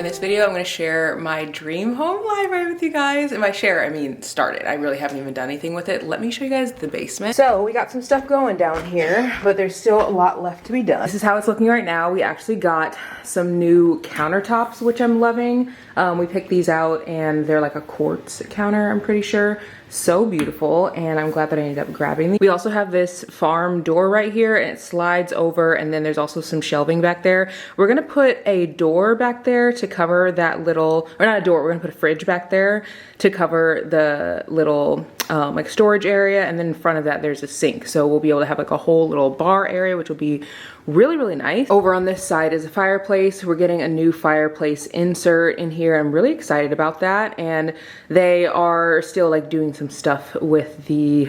In this video, I'm gonna share my dream home library with you guys. And by share, I mean started. I really haven't even done anything with it. Let me show you guys the basement. So we got some stuff going down here, but there's still a lot left to be done. This is how it's looking right now. We actually got some new countertops, which I'm loving. We picked these out and they're like a quartz counter, I'm pretty sure. So beautiful, and I'm glad that I ended up grabbing these. We also have this farm door right here, and it slides over, and then there's also some shelving back there. We're gonna put a door back there to cover that little, or not a door, we're gonna put a fridge back there to cover the little like storage area, and then in front of that there's a sink. So we'll be able to have like a whole little bar area, which will be really, really nice. Over on this side is a fireplace. We're getting a new fireplace insert in here. I'm really excited about that. And they are still like doing some stuff with the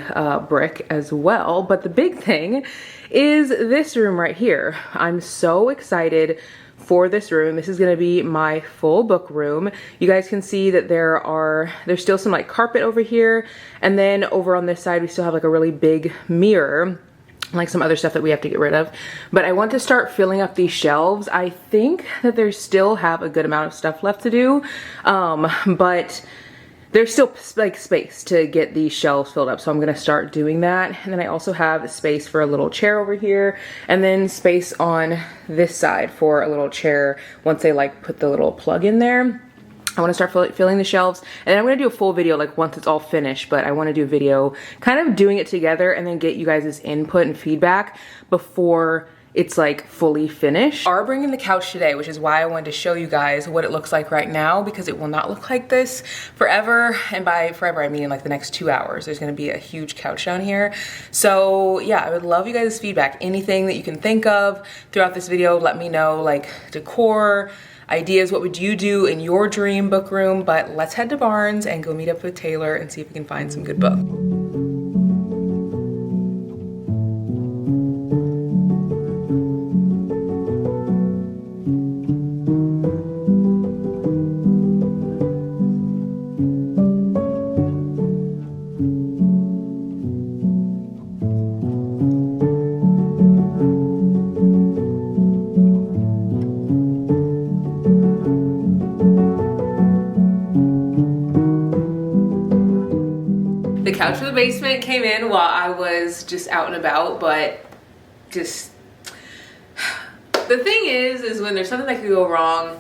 brick as well. But the big thing is this room right here. I'm so excited for this room. This is gonna be my full book room. You guys can see that there's still some like carpet over here. And then over on this side, we still have like a really big mirror, like some other stuff that we have to get rid of. But I want to start filling up these shelves. I think that there's still have a good amount of stuff left to do, but there's still like space to get these shelves filled up. So I'm gonna start doing that. And then I also have space for a little chair over here, and then space on this side for a little chair once they like put the little plug in there. I want to start filling the shelves, and I'm going to do a full video like once it's all finished, but I want to do a video kind of doing it together and then get you guys' input and feedback before it's like fully finished. We are bringing the couch today, which is why I wanted to show you guys what it looks like right now, because it will not look like this forever. And by forever, I mean like the next 2 hours. There's going to be a huge couch down here. So yeah, I would love you guys' feedback. Anything that you can think of throughout this video, let me know, like decor, ideas, what would you do in your dream book room? But let's head to Barnes and go meet up with Taylor and see if we can find some good books. The couch for the basement came in while I was just out and about, but just the thing is when there's something that could go wrong,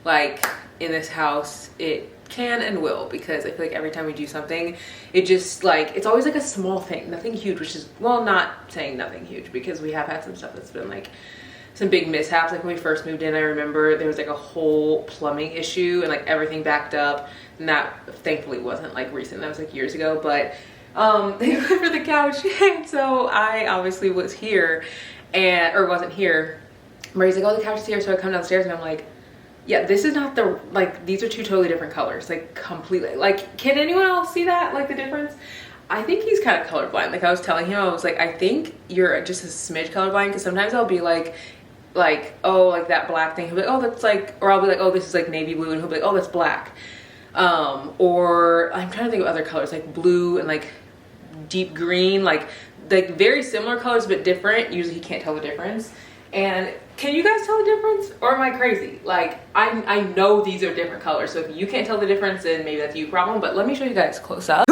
like in this house, it can and will, because I feel like every time we do something, it just like, it's always like a small thing, nothing huge, which is, well, not saying nothing huge, because we have had some stuff that's been like some big mishaps. Like when we first moved in, I remember there was like a whole plumbing issue and like everything backed up, and that thankfully wasn't like recent, that was like years ago. But they went for the couch, and so I obviously was here or wasn't here. Marie's like, oh, the couch is here. So I come downstairs and I'm like, yeah, this is not the, like, these are two totally different colors, like completely. Like, can anyone else see that, like the difference? I think he's kind of colorblind. Like I was telling him, I was like, I think you're just a smidge colorblind, because sometimes I'll be like, oh, like that black thing. He'll be like, oh, that's like, or I'll be like, oh, this is like navy blue, and he'll be like, oh, that's black. Or I'm trying to think of other colors, like blue and like deep green, like very similar colors but different. Usually he can't tell the difference. And can you guys tell the difference, or am I crazy? Like I know these are different colors, so if you can't tell the difference, then maybe that's you problem. But let me show you guys close up.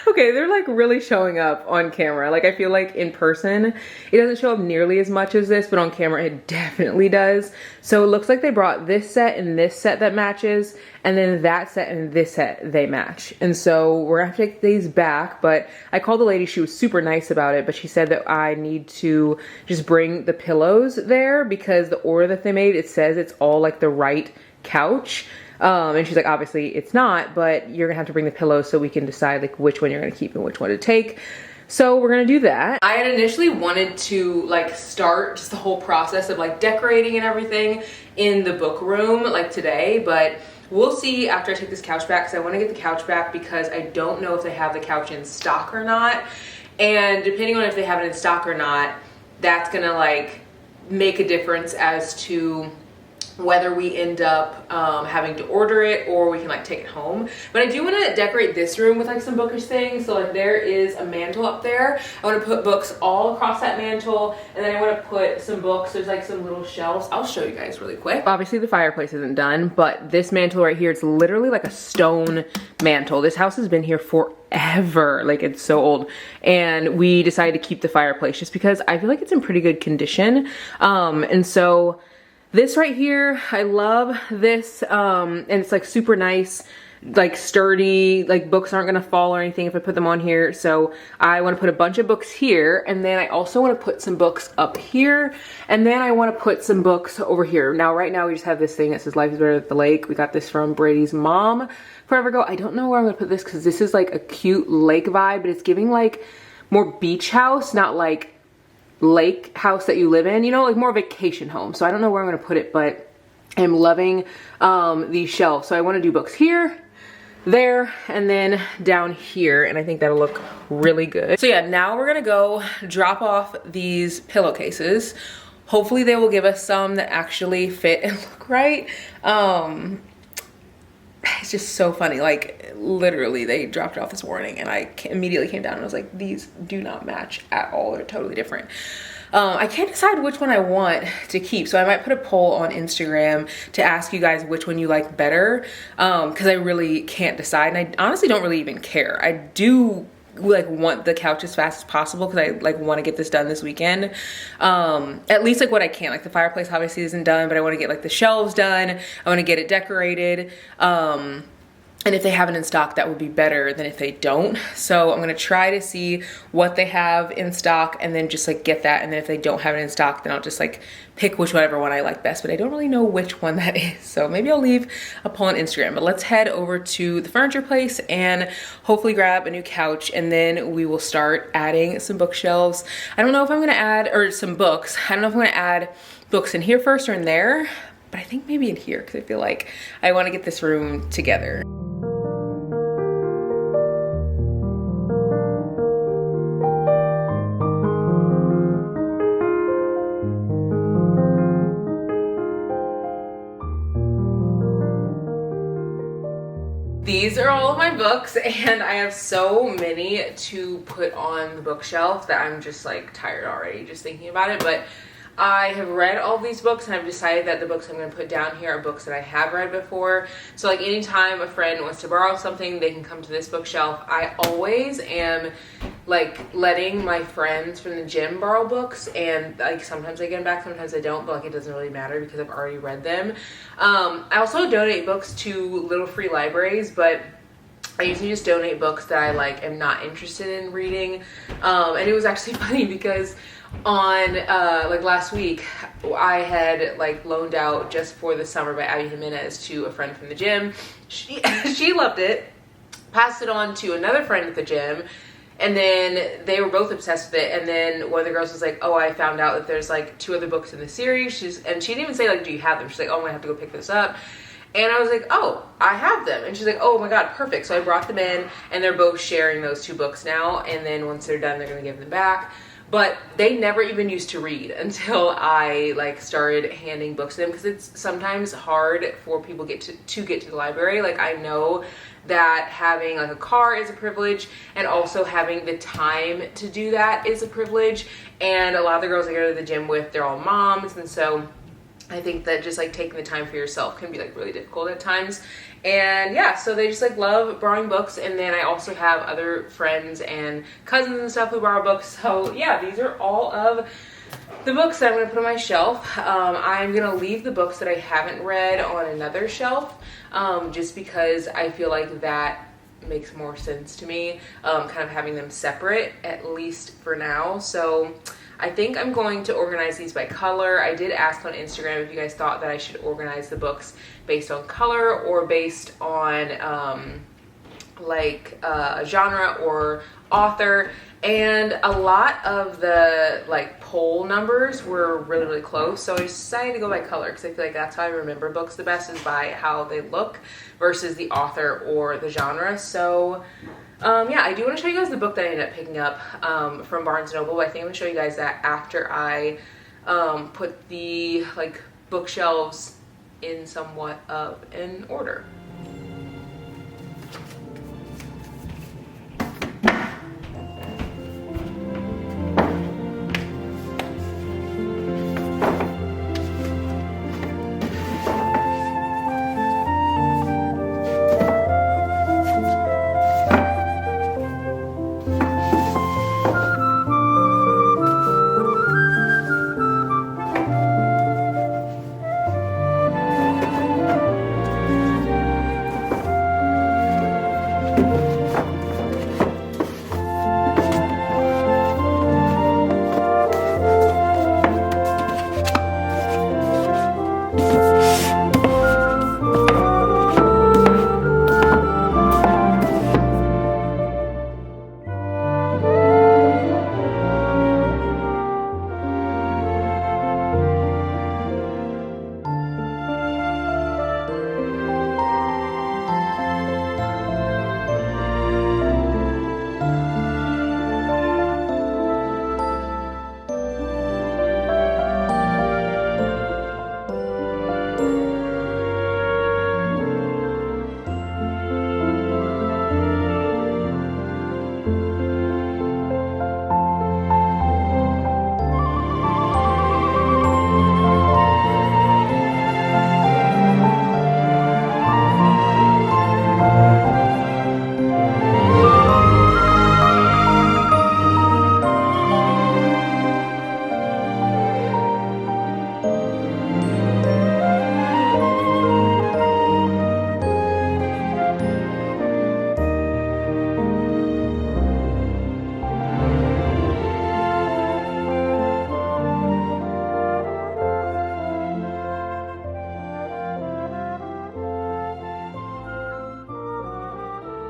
Okay, they're like really showing up on camera. Like I feel like in person, it doesn't show up nearly as much as this, but on camera it definitely does. So it looks like they brought this set and this set that matches, and then that set and this set, they match. And so we're gonna have to take these back, but I called the lady, she was super nice about it, but she said that I need to just bring the pillows there, because the order that they made, it says it's all like the right couch. And she's like, obviously it's not, but you're gonna have to bring the pillows so we can decide like which one you're gonna keep and which one to take. So we're gonna do that. I had initially wanted to like start just the whole process of like decorating and everything in the book room like today, but we'll see after I take this couch back, because I want to get the couch back because I don't know if they have the couch in stock or not. And depending on if they have it in stock or not, that's gonna like make a difference as to whether we end up having to order it or we can like take it home. But I do want to decorate this room with like some bookish things. So like there is a mantle up there. I want to put books all across that mantle, and then I want to put some books. There's like some little shelves. I'll show you guys really quick. Obviously the fireplace isn't done, but this mantle right here, it's literally like a stone mantle. This house has been here forever, like it's so old, and we decided to keep the fireplace just because I feel like it's in pretty good condition. And so this right here, I love this, and it's like super nice, like sturdy, like books aren't gonna fall or anything if I put them on here. So I wanna put a bunch of books here, and then I also wanna put some books up here, and then I wanna put some books over here. Now, right now we just have this thing that says Life is Better at the Lake. We got this from Brady's mom forever ago. I don't know where I'm gonna put this because this is like a cute lake vibe, but it's giving like more beach house, not like lake house that you live in, you know, like more vacation home. So I don't know where I'm gonna put it, but I'm loving these shelves. So I want to do books here, there, and then down here, and I think that'll look really good. So yeah, now we're gonna go drop off these pillowcases. Hopefully they will give us some that actually fit and look right. It's just so funny, like literally they dropped it off this morning and I immediately came down and was like, these do not match at all, they're totally different. I can't decide which one I want to keep, so I might put a poll on Instagram to ask you guys which one you like better, because I really can't decide, and I honestly don't really even care. I do like want the couch as fast as possible because I like want to get this done this weekend, at least like what I can. Like the fireplace obviously isn't done, but I want to get like the shelves done, I want to get it decorated, and if they have it in stock, that would be better than if they don't. So I'm gonna try to see what they have in stock and then just like get that, and then if they don't have it in stock, then I'll just like pick whichever one I like best, but I don't really know which one that is. So maybe I'll leave a poll on Instagram, but let's head over to the furniture place and hopefully grab a new couch, and then we will start adding some bookshelves. I don't know if I'm gonna add, or some books. I don't know if I'm gonna add books in here first or in there, but I think maybe in here because I feel like I wanna get this room together. These are all of my books, and I have so many to put on the bookshelf that I'm just like tired already just thinking about it. But I have read all these books, and I've decided that the books I'm going to put down here are books that I have read before. So like anytime a friend wants to borrow something, they can come to this bookshelf. I always am like letting my friends from the gym borrow books, and like sometimes I get them back, sometimes I don't, but like it doesn't really matter because I've already read them. I also donate books to little free libraries, but I usually just donate books that I like am not interested in reading. And it was actually funny because on like last week I had like loaned out Just for the Summer by Abby Jimenez to a friend from the gym. She loved it, passed it on to another friend at the gym, and then they were both obsessed with it. And then one of the girls was like, oh, I found out that there's like 2 other books in the series. And she didn't even say like, do you have them? She's like, oh, I'm gonna have to go pick this up. And I was like, oh, I have them. And she's like, oh my God, perfect. So I brought them in, and they're both sharing those 2 books now. And then once they're done, they're gonna give them back. But they never even used to read until I like started handing books to them, because it's sometimes hard for people to get to the library. Like I know that having like a car is a privilege, and also having the time to do that is a privilege. And a lot of the girls I go to the gym with, they're all moms, and so I think that just like taking the time for yourself can be like really difficult at times. And yeah, so they just like love borrowing books. And then I also have other friends and cousins and stuff who borrow books. So yeah, these are all of the books that I'm gonna put on my shelf. I'm gonna leave the books that I haven't read on another shelf, just because I feel like that makes more sense to me, kind of having them separate, at least for now. So I think I'm going to organize these by color. I did ask on Instagram if you guys thought that I should organize the books based on color or based on like a genre or author, and a lot of the like poll numbers were really, really close. So I decided to go by color because I feel like that's how I remember books the best, is by how they look versus the author or the genre. So yeah, I do want to show you guys the book that I ended up picking up from Barnes & Noble. I think I'm going to show you guys that after I put the like bookshelves in somewhat of an order.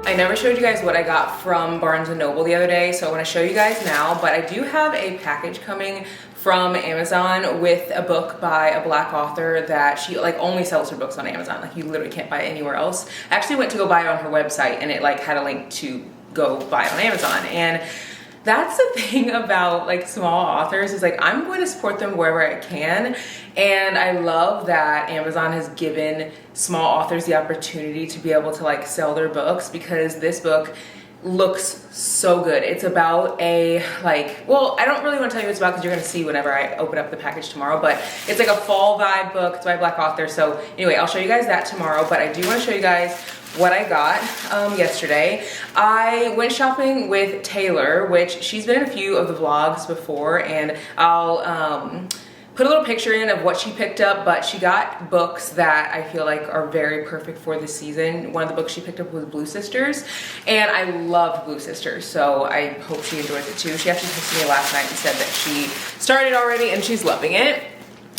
I never showed you guys what I got from Barnes & Noble the other day, so I want to show you guys now, but I do have a package coming from Amazon with a book by a Black author that she like only sells her books on Amazon. Like you literally can't buy it anywhere else. I actually went to go buy it on her website and it like had a link to go buy it on Amazon. And that's the thing about like small authors is like I'm going to support them wherever I can, and I love that Amazon has given small authors the opportunity to be able to like sell their books, because this book looks so good. It's about a like, well, I don't really want to tell you what it's about because you're going to see whenever I open up the package tomorrow, but it's like a fall vibe book. It's by a Black author. So anyway, I'll show you guys that tomorrow, but I do want to show you guys what I got yesterday. I went shopping with Taylor, which she's been in a few of the vlogs before, and I'll put a little picture in of what she picked up, but she got books that I feel like are very perfect for this season. One of the books she picked up was Blue Sisters, and I loved Blue Sisters, so I hope she enjoys it too. She actually texted me last night and said that she started already and she's loving it.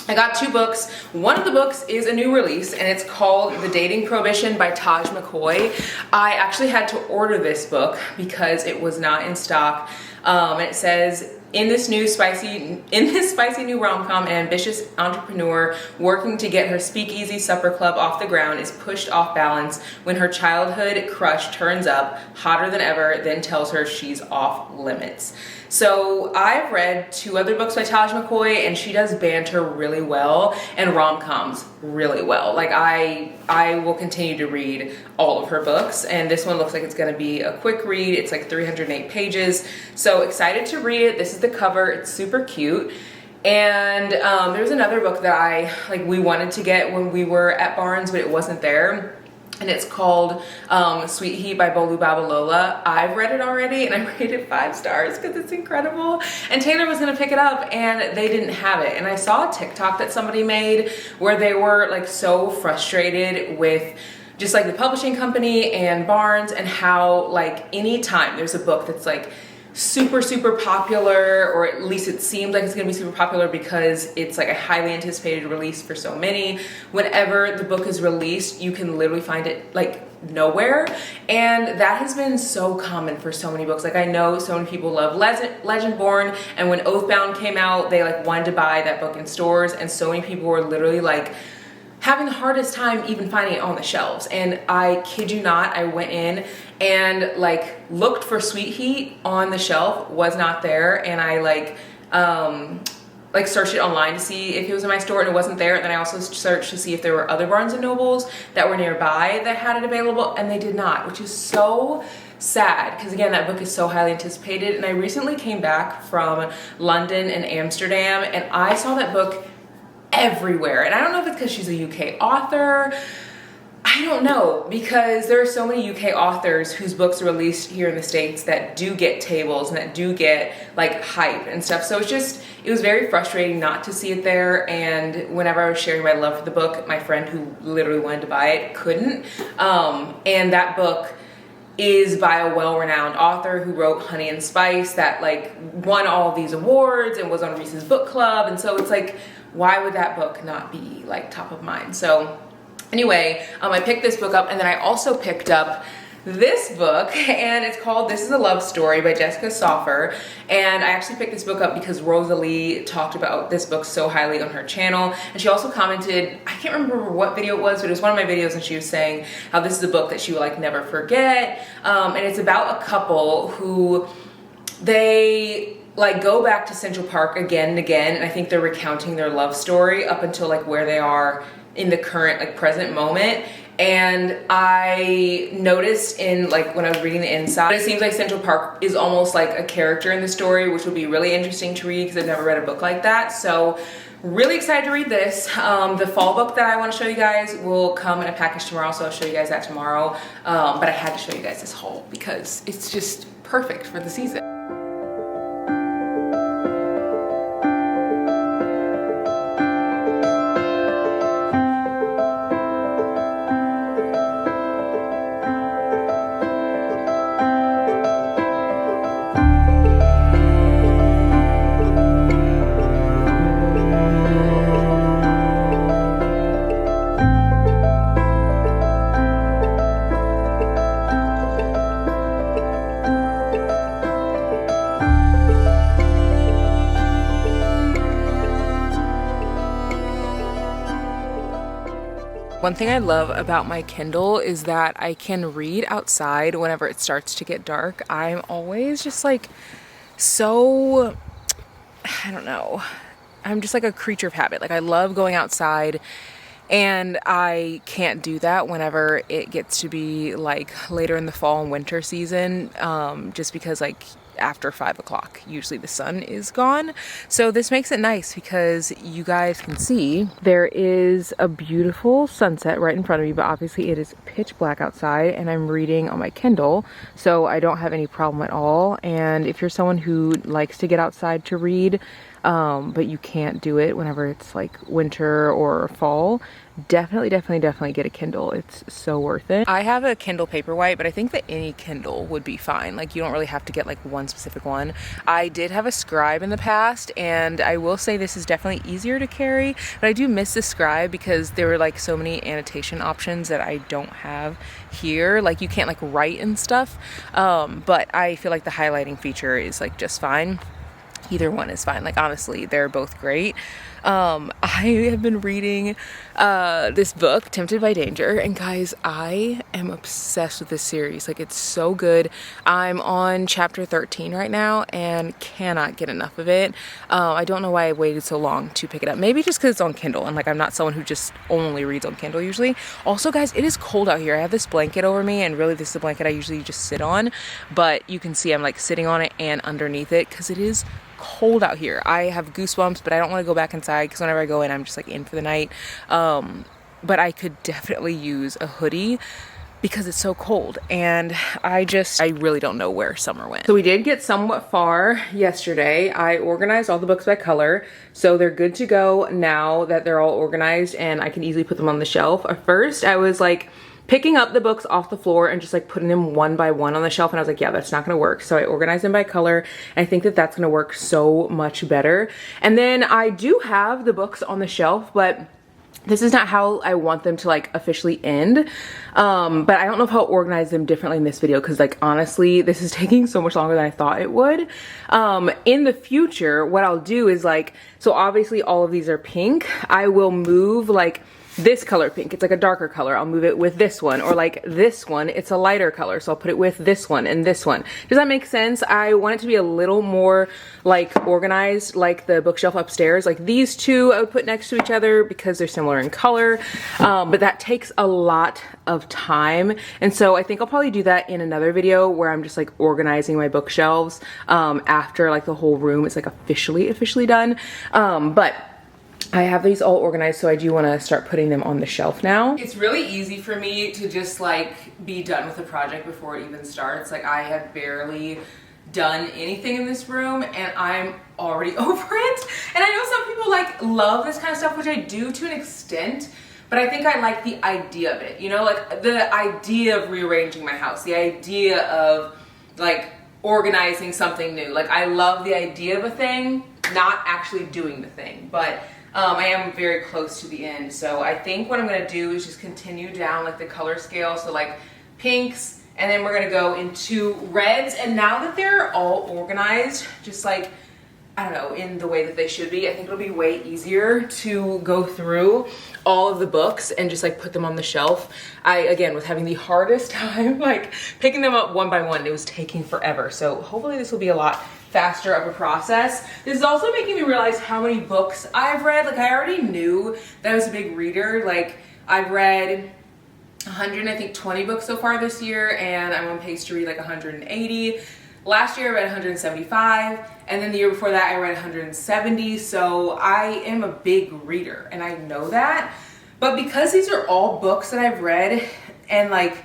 I got two books. One of the books is a new release and it's called The Dating Prohibition by Taj McCoy. I actually had to order this book because it was not in stock. And it says, in this spicy new rom-com, an ambitious entrepreneur working to get her speakeasy supper club off the ground is pushed off balance when her childhood crush turns up hotter than ever, then tells her she's off limits. So I've read two other books by Taj McCoy, and she does banter really well and rom-coms really well. Like I will continue to read all of her books, and this one looks like it's gonna be a quick read. It's like 308 pages. So excited to read it. This is the cover. It's super cute. And there's another book that we wanted to get when we were at Barnes, but it wasn't there. And it's called Sweet Heat by Bolu Babalola. I've read it already and I rated it 5 stars because it's incredible. And Taylor was gonna pick it up and they didn't have it. And I saw a TikTok that somebody made where they were like so frustrated with just like the publishing company and Barnes, and how like anytime there's a book that's like super popular, or at least it seemed like it's gonna be super popular because it's like a highly anticipated release for so many, whenever the book is released you can literally find it like nowhere. And that has been so common for so many books. Like I know so many people love Legendborn, and when Oathbound came out they like wanted to buy that book in stores, and so many people were literally like having the hardest time even finding it on the shelves. And I kid you not, I went in and like looked for Sweet Heat on the shelf, was not there, and I like like searched it online to see if it was in my store and it wasn't there. And then I also searched to see if there were other Barnes and Nobles that were nearby that had it available, and they did not, which is so sad because again, that book is so highly anticipated. And I recently came back from London and Amsterdam and I saw that book everywhere. And I don't know if it's because she's a UK author. I don't know, because there are so many UK authors whose books are released here in the States that do get tables and that do get like hype and stuff. So it was very frustrating not to see it there. And whenever I was sharing my love for the book, my friend who literally wanted to buy it couldn't. And that book is by a well-renowned author who wrote Honey and Spice that like won all of these awards and was on Reese's Book Club. And so it's like, why would that book not be like top of mind? So anyway, I picked this book up, and then I also picked up this book, and it's called This Is a Love Story by Jessica Soffer. And I actually picked this book up because Rosalie talked about this book so highly on her channel. And she also commented, I can't remember what video it was, but it was one of my videos, and she was saying how this is a book that she will like never forget. And it's about a couple who they like go back to Central Park again and again, and I think they're recounting their love story up until like where they are in the current like present moment. And I noticed in like when I was reading the inside, it seems like Central Park is almost like a character in the story, which would be really interesting to read because I've never read a book like that. So really excited to read this. The fall book that I want to show you guys will come in a package tomorrow, so I'll show you guys that tomorrow. But I had to show you guys this haul because it's just perfect for the season. One thing I love about my Kindle is that I can read outside whenever it starts to get dark. I'm always just like so, I don't know, I'm just like a creature of habit. Like I love going outside, and I can't do that whenever it gets to be like later in the fall and winter season, just because like after 5 o'clock usually the sun is gone. So this makes it nice because you guys can see there is a beautiful sunset right in front of me, but obviously it is pitch black outside, and I'm reading on my Kindle, so I don't have any problem at all. And if you're someone who likes to get outside to read, but you can't do it whenever it's like winter or fall, definitely get a Kindle. It's so worth it. I have a Kindle Paperwhite, but I think that any Kindle would be fine. Like you don't really have to get like one specific one. I did have a Scribe in the past, and I will say this is definitely easier to carry, but I do miss the Scribe because there were like so many annotation options that I don't have here. Like you can't like write and stuff, but I feel like the highlighting feature is like just fine. Either one is fine. Like honestly, they're both great. I have been reading this book, Tempted by Danger, and guys, I am obsessed with this series. Like it's so good. I'm on chapter 13 right now and cannot get enough of it. I don't know why I waited so long to pick it up. Maybe just because it's on Kindle, and like I'm not someone who just only reads on Kindle usually. Also guys, it is cold out here. I have this blanket over me, and really this is the blanket I usually just sit on, but you can see I'm like sitting on it and underneath it because it is cold out here. I have goosebumps, but I don't want to go back inside because whenever I go in, I'm just like in for the night. But I could definitely use a hoodie because it's so cold, and I really don't know where summer went. So we did get somewhat far yesterday. I organized all the books by color, so they're good to go now that they're all organized and I can easily put them on the shelf. At first I was like picking up the books off the floor and just like putting them one by one on the shelf, and I was like, yeah, that's not gonna work. So I organized them by color, and I think that that's gonna work so much better. And then I do have the books on the shelf, but this is not how I want them to like officially end. But I don't know if I'll organize them differently in this video because like honestly, this is taking so much longer than I thought it would. In the future, what I'll do is like, so obviously all of these are pink. I will move like this color pink, it's like a darker color, I'll move it with this one. Or like this one, it's a lighter color, so I'll put it with this one and this one. Does that make sense? I want it to be a little more like organized, like the bookshelf upstairs. Like these two I would put next to each other because they're similar in color, but that takes a lot of time. And so I think I'll probably do that in another video where I'm just like organizing my bookshelves after like the whole room is like officially done. But I have these all organized, so I do want to start putting them on the shelf now. It's really easy for me to just like be done with the project before it even starts. Like I have barely done anything in this room and I'm already over it. And I know some people like love this kind of stuff, which I do to an extent, but I think I like the idea of it. You know, like the idea of rearranging my house, the idea of like organizing something new. Like I love the idea of a thing, not actually doing the thing, but I am very close to the end. So I think what I'm gonna do is just continue down like the color scale. So like pinks, and then we're gonna go into reds. And now that they're all organized, just like, I don't know, in the way that they should be, I think it'll be way easier to go through all of the books and just like put them on the shelf. I, again, was having the hardest time like picking them up one by one. It was taking forever. So hopefully this will be a lot faster of a process. This is also making me realize how many books I've read. Like I already knew that I was a big reader. Like I've read 120 books so far this year, and I'm on pace to read like 180. Last year I read 175, and then the year before that I read 170. So I am a big reader and I know that. But because these are all books that I've read and like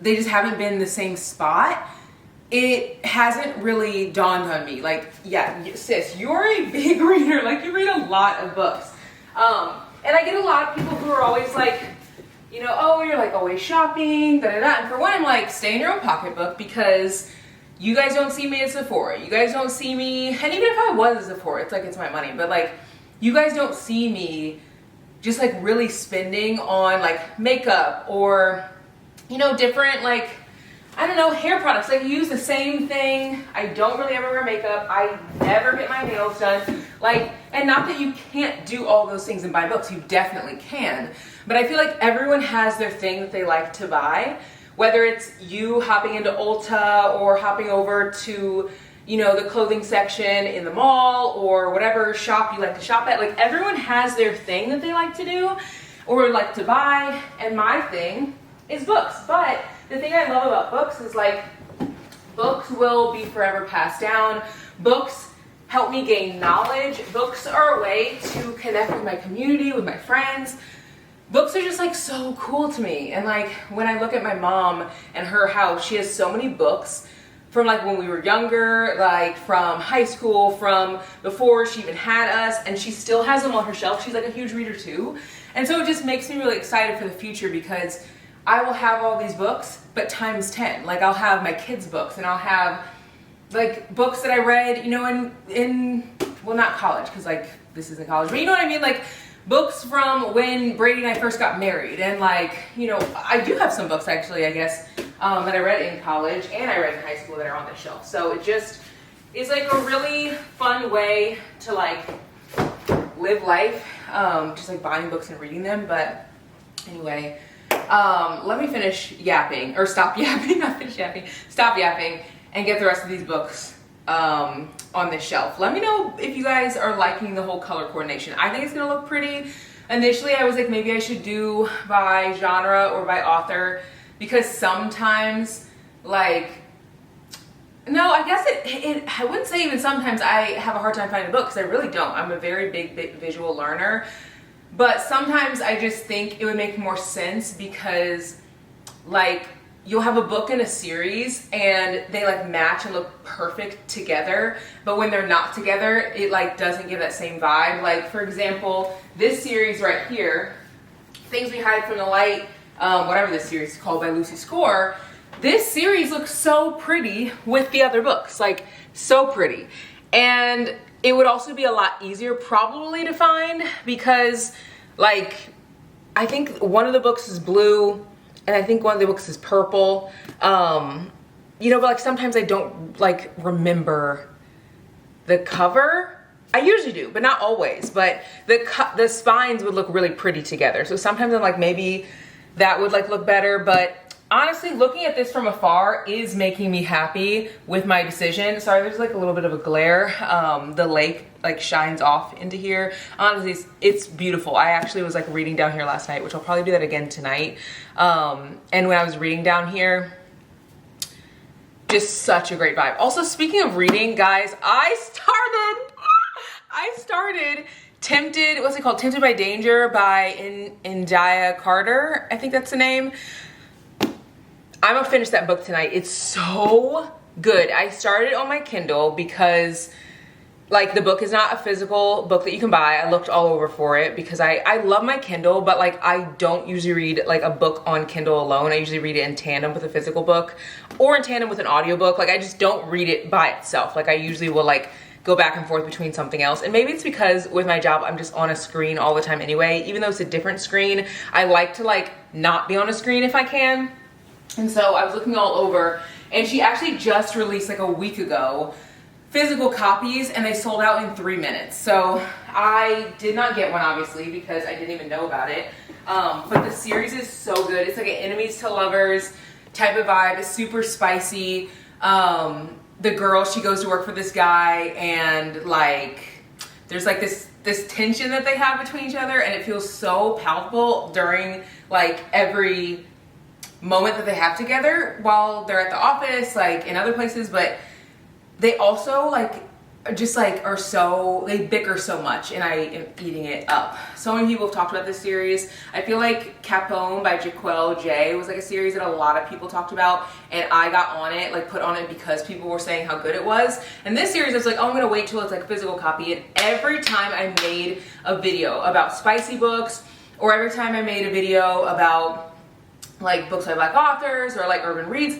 they just haven't been in the same spot, it hasn't really dawned on me. Like, yeah, sis, you're a big reader. Like you read a lot of books. And I get a lot of people who are always like, you know, oh, you're like always shopping, da da da. And for one, I'm like, stay in your own pocketbook, because you guys don't see me at Sephora. You guys don't see me, and even if I was at Sephora, it's like it's my money, but like you guys don't see me just like really spending on like makeup or, you know, different like, I don't know, hair products. Like I use the same thing. I don't really ever wear makeup. I never get my nails done. Like, and not that you can't do all those things and buy books, you definitely can. But I feel like everyone has their thing that they like to buy. Whether it's you hopping into Ulta or hopping over to, you know, the clothing section in the mall or whatever shop you like to shop at. Like everyone has their thing that they like to do or like to buy. And my thing is books. But the thing I love about books is like books will be forever passed down. Books help me gain knowledge. Books are a way to connect with my community, with my friends. Books are just like so cool to me. And like when I look at my mom and her house, she has so many books from like when we were younger, like from high school, from before she even had us, and she still has them on her shelf. She's like a huge reader too. And so it just makes me really excited for the future, because I will have all these books, but times 10. Like I'll have my kids' books, and I'll have like books that I read, you know, in well, not college, because like this isn't college, but you know what I mean? Like books from when Brady and I first got married. And like, you know, I do have some books actually, I guess, that I read in college and I read in high school that are on the shelf. So it just is like a really fun way to like live life, just like buying books and reading them. But anyway, let me finish yapping, or stop yapping, not finish yapping, stop yapping, and get the rest of these books on this shelf. Let me know if you guys are liking the whole color coordination. I think it's gonna look pretty. Initially I was like, maybe I should do by genre or by author, because sometimes like, no, I guess I wouldn't say even sometimes I have a hard time finding a book, because I really don't. I'm a very big visual learner, but sometimes I just think it would make more sense, because like you'll have a book in a series and they like match and look perfect together, but when they're not together, it like doesn't give that same vibe. Like for example, this series right here, Things We Hide from the Light, whatever this series is called, by Lucy Score, this series looks so pretty with the other books, like so pretty. And it would also be a lot easier probably to find, because like I think one of the books is blue and I think one of the books is purple. You know, but like sometimes I don't like remember the cover. I usually do, but not always. But the spines would look really pretty together. So sometimes I'm like, maybe that would like look better. But honestly, looking at this from afar is making me happy with my decision. Sorry, there's like a little bit of a glare. The lake like shines off into here. Honestly, it's beautiful. I actually was like reading down here last night, which I'll probably do that again tonight. And when I was reading down here, just such a great vibe. Also, speaking of reading, guys, I started Tempted, what's it called? Tempted by Danger by India Carter. I think that's the name. I'm gonna finish that book tonight. It's so good. I started on my Kindle because like the book is not a physical book that you can buy. I looked all over for it because I love my Kindle, but like I don't usually read like a book on Kindle alone. I usually read it in tandem with a physical book or in tandem with an audiobook. Like I just don't read it by itself. Like I usually will like go back and forth between something else. And maybe it's because with my job, I'm just on a screen all the time anyway. Even though it's a different screen, I like to like not be on a screen if I can. And so I was looking all over, and she actually just released like a week ago physical copies, and they sold out in 3 minutes. So I did not get one, obviously, because I didn't even know about it. But the series is so good. It's like an enemies to lovers type of vibe. It's super spicy. The girl, she goes to work for this guy, and like there's like this tension that they have between each other, and it feels so palpable during like every moment that they have together while they're at the office, like in other places. But they also like just like are so, they bicker so much, and I am eating it up. So many people have talked about this series. I feel like Capone by Jaquel J was like a series that a lot of people talked about, and I got on it, like put on it because people were saying how good it was. And this series, I was like, oh, I'm gonna wait till it's like a physical copy. And every time I made a video about spicy books, or every time I made a video about like books by Black authors or like urban reads,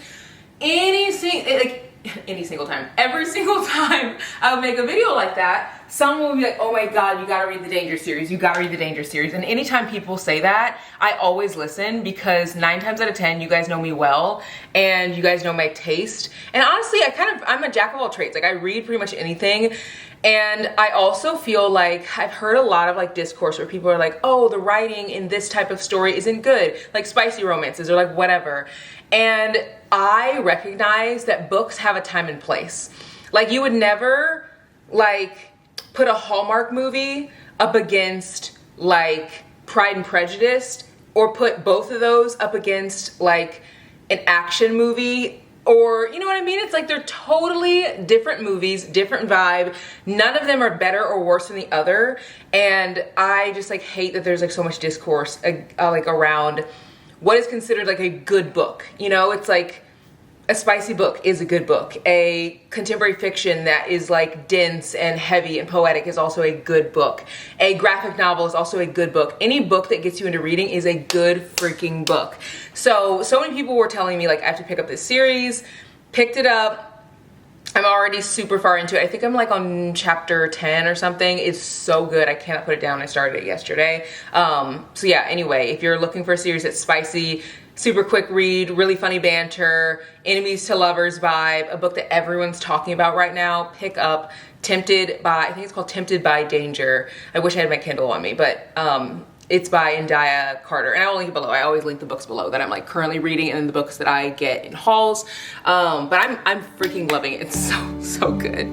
every single time I would make a video like that, someone would be like, oh my God, you gotta read the Danger series. You gotta read the Danger series. And anytime people say that, I always listen, because 9 times out of 10, you guys know me well, and you guys know my taste. And honestly, I'm a jack of all trades. Like I read pretty much anything. And I also feel like I've heard a lot of like discourse where people are like, oh, the writing in this type of story isn't good, like spicy romances or like whatever. And I recognize that books have a time and place. Like you would never like put a Hallmark movie up against like Pride and Prejudice, or put both of those up against like an action movie. Or, you know what I mean? It's like they're totally different movies, different vibe. None of them are better or worse than the other. And I just like hate that there's like so much discourse like around what is considered like a good book. You know, it's like a spicy book is a good book. A contemporary fiction that is like dense and heavy and poetic is also a good book. A graphic novel is also a good book. Any book that gets you into reading is a good freaking book. So many people were telling me like I have to pick up this series. Picked it up. I'm already super far into it. I think I'm like on chapter 10 or something. It's so good. I cannot put it down. I started it yesterday. So yeah, anyway, if you're looking for a series that's spicy, super quick read, really funny banter, enemies to lovers vibe, a book that everyone's talking about right now, pick up Tempted by, I think it's called Tempted by Danger. I wish I had my Kindle on me, but it's by India Carter, and I will link it below. I always link the books below that I'm like currently reading, and then the books that I get in hauls. But I'm freaking loving it. It's so good.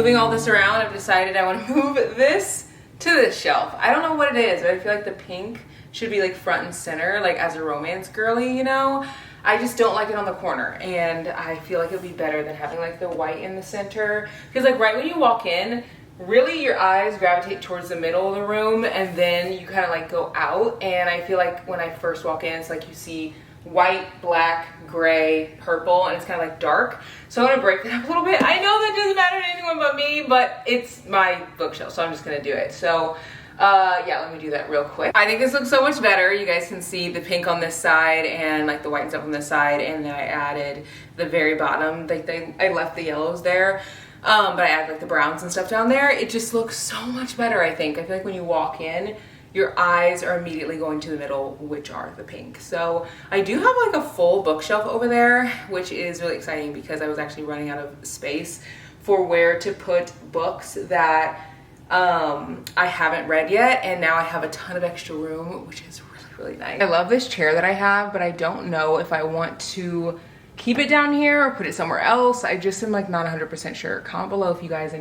moving all this around, I've decided I want to move this to this shelf. I don't know what it is, but I feel like the pink should be like front and center, like as a romance girly, you know? I just don't like it on the corner, and I feel like it would be better than having like the white in the center. Because like right when you walk in, really your eyes gravitate towards the middle of the room, and then you kind of like go out, and I feel like when I first walk in, it's like you see white, black, gray, purple, and it's kind of like dark. So I'm gonna break that up a little bit. I know that doesn't matter to anyone but me, but it's my bookshelf, so I'm just gonna do it. So yeah, let me do that real quick. I think this looks so much better. You guys can see the pink on this side and like the white and stuff on this side, and then I added the very bottom, like I left the yellows there, but I added like the browns and stuff down there. It just looks so much better, I think. I feel like when you walk in, your eyes are immediately going to the middle, which are the pink. So I do have like a full bookshelf over there, which is really exciting because I was actually running out of space for where to put books that I haven't read yet, and now I have a ton of extra room, which is really nice. I love this chair that I have, but I don't know if I want to keep it down here or put it somewhere else. I just am like not 100% sure. Comment below if you guys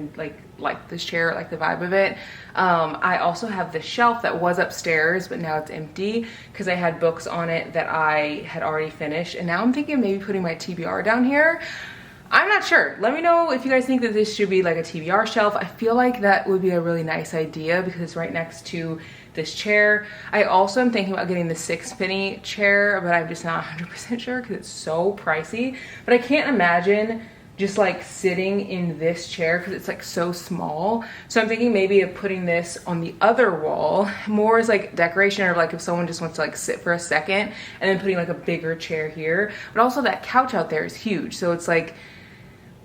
like this chair, like the vibe of it. I also have this shelf that was upstairs, but now it's empty because I had books on it that I had already finished, and now I'm thinking maybe putting my TBR down here. I'm not sure. Let me know if you guys think that this should be like a TBR shelf. I feel like that would be a really nice idea because it's right next to this chair. I also am thinking about getting the 6-penny chair, but I'm just not 100% sure because it's so pricey. But I can't imagine just like sitting in this chair because it's like so small. So I'm thinking maybe of putting this on the other wall more as like decoration, or like if someone just wants to like sit for a second, and then putting like a bigger chair here. But also that couch out there is huge, so it's like,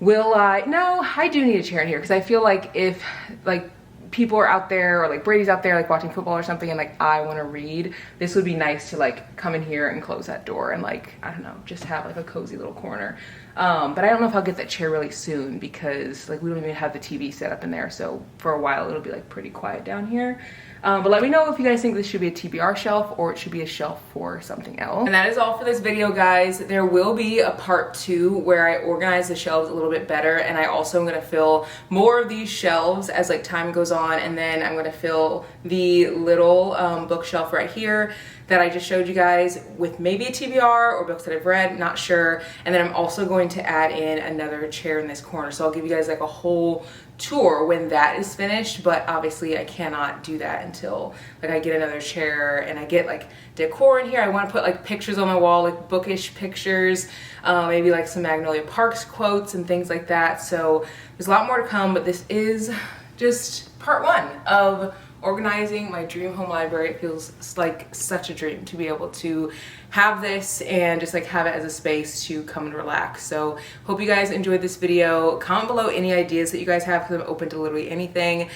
no, I do need a chair in here because I feel like if like people are out there, or like Brady's out there like watching football or something, and like I want to read, this would be nice to like come in here and close that door and like, I don't know, just have like a cozy little corner. But I don't know if I'll get that chair really soon because like we don't even have the TV set up in there, so for a while it'll be like pretty quiet down here. But let me know if you guys think this should be a TBR shelf or it should be a shelf for something else. And that is all for this video, guys. There will be a part 2 where I organize the shelves a little bit better, and I also am going to fill more of these shelves as like time goes on, and then I'm going to fill the little bookshelf right here that I just showed you guys with maybe a TBR or books that I've read, not sure. And then I'm also going to add in another chair in this corner, so I'll give you guys like a whole tour when that is finished. But obviously I cannot do that until like I get another chair and I get like decor in here. I want to put like pictures on my wall, like bookish pictures, maybe like some Magnolia Parks quotes and things like that. So there's a lot more to come, but this is just part 1 of organizing my dream home library. It feels like such a dream to be able to have this and just like have it as a space to come and relax. So hope you guys enjoyed this video. Comment below any ideas that you guys have because I'm open to literally anything,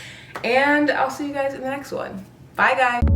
and I'll see you guys in the next one. Bye guys.